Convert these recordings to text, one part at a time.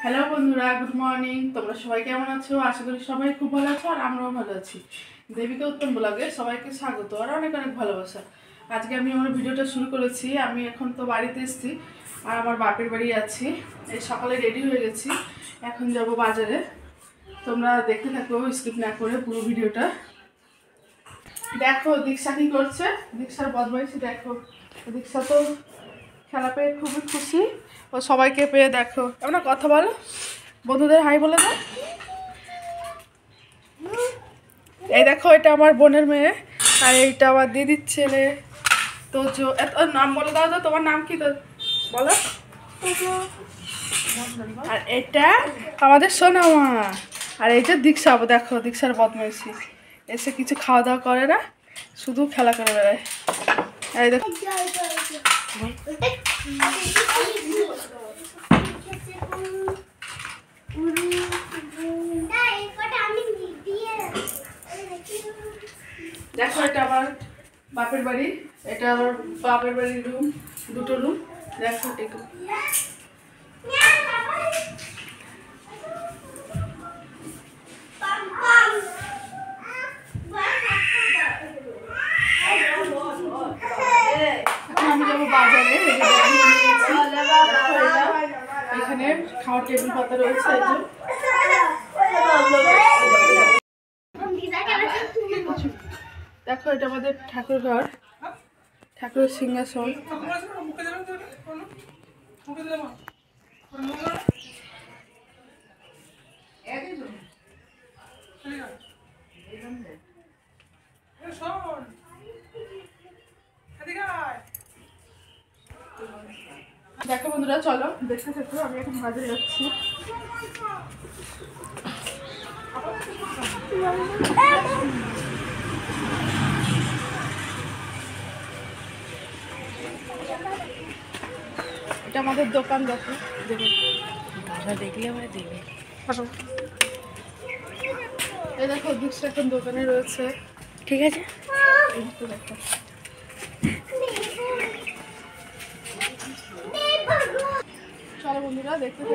Hello বন্ধুরা, good morning. তোমরা সবাই কেমন আছো? আশা করি সবাই খুব ভালো আছো আর আমরাও ভালো আছি। দেবিকা উত্তম ব্লগে সবাইকে স্বাগত আর অনেক অনেক ভালোবাসা। আজকে আমি আমার ভিডিওটা শুরু করেছি। আমি এখন তো বাড়িতে এসেছি আর আমার বাপের বাড়ি আছি। এই সকালে রেডি হয়ে গেছি, এখন যাব বাজারে। তোমরা দেখতে থাকো, স্কিপ না করে পুরো ভিডিওটা দেখো। দীক্ষা কি করছে, দীক্ষার বদমাইশি দেখো। দীক্ষা তো খেলা পেয়ে খুবই খুশি, ও সবাইকে পেয়ে দেখো। এমন কথা বলো, বন্ধুদের হাই বলে দাও। এই দেখো, এটা আমার বোনের মেয়ে আর এইটা আমার দিদির ছেলে। তো নাম বলে দাও তো, তোমার নাম কি তো বলো। আর এটা আমাদের সোনা মা। আর এই যে দীক্ষা, দেখো দীক্ষার বদমাইশি, এসে কিছু খাওয়া দাওয়া করে না, শুধু খেলা করে বেড়ায়। এই দেখো, দেখো এটা আমার বাপের বাড়ি, এটা আমার বাপের বাড়ির রুম, দুটো রুম। দেখো একটু, আমি যাবো বাজারে। এখানে খাওয়ার টেবিল পাতা রয়েছে। দেখো এটা আমাদের ঠাকুর ঘর, ঠাকুরের সিংহাসন। দেখো বন্ধুরা, চলো দেখতে থাকো। আমি এখন বাজারে যাচ্ছি। এটা আমাদের দোকান, দেখো দেবে, দেখলে আমরা দেবে। এই দেখো দীক্ষা এখন দোকানে রয়েছে, ঠিক আছে। এই তো দেখো, চলো বন্ধুরা দেখতে থাকো।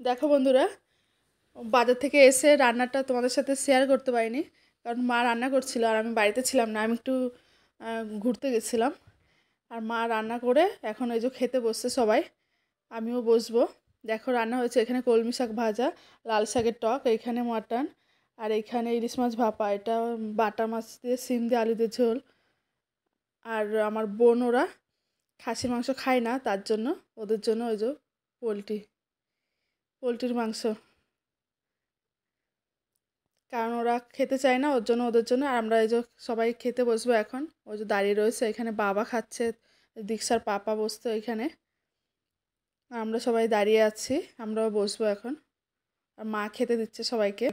দেখো বন্ধুরা, বাজার থেকে এসে রান্নাটা তোমাদের সাথে শেয়ার করতে পারিনি, কারণ মা রান্না করছিল আর আমি বাড়িতে ছিলাম না। আমি একটু ঘুরতে গেছিলাম। আর মা রান্না করে এখন এই যে খেতে বসছে সবাই, আমিও বসবো। দেখো রান্না হয়েছে, এখানে কলমি শাক ভাজা, লাল শাকের টক, এইখানে মাটন, আর এইখানে ইলিশ মাছ ভাপা, এটা বাটা মাছ দিয়ে সিম দিয়ে আলু দিয়ে ঝোল। আর আমার বোন ওরা খাসির মাংস খায় না, তার জন্য ওদের জন্য ওই যে পোলট্রির মাংস, কারণ ওরা খেতে চায় না, ওর জন্য ওদের জন্য। আর আমরা এই যে সবাই খেতে বসবো এখন। ওই যে দাঁড়িয়ে রয়েছে, এখানে বাবা খাচ্ছে, দীক্ষার পাপা বসতো এখানে, আমরা সবাই দাঁড়িয়ে আছি। আমরাও বসবো এখন। আর মা খেতে দিচ্ছে সবাইকে।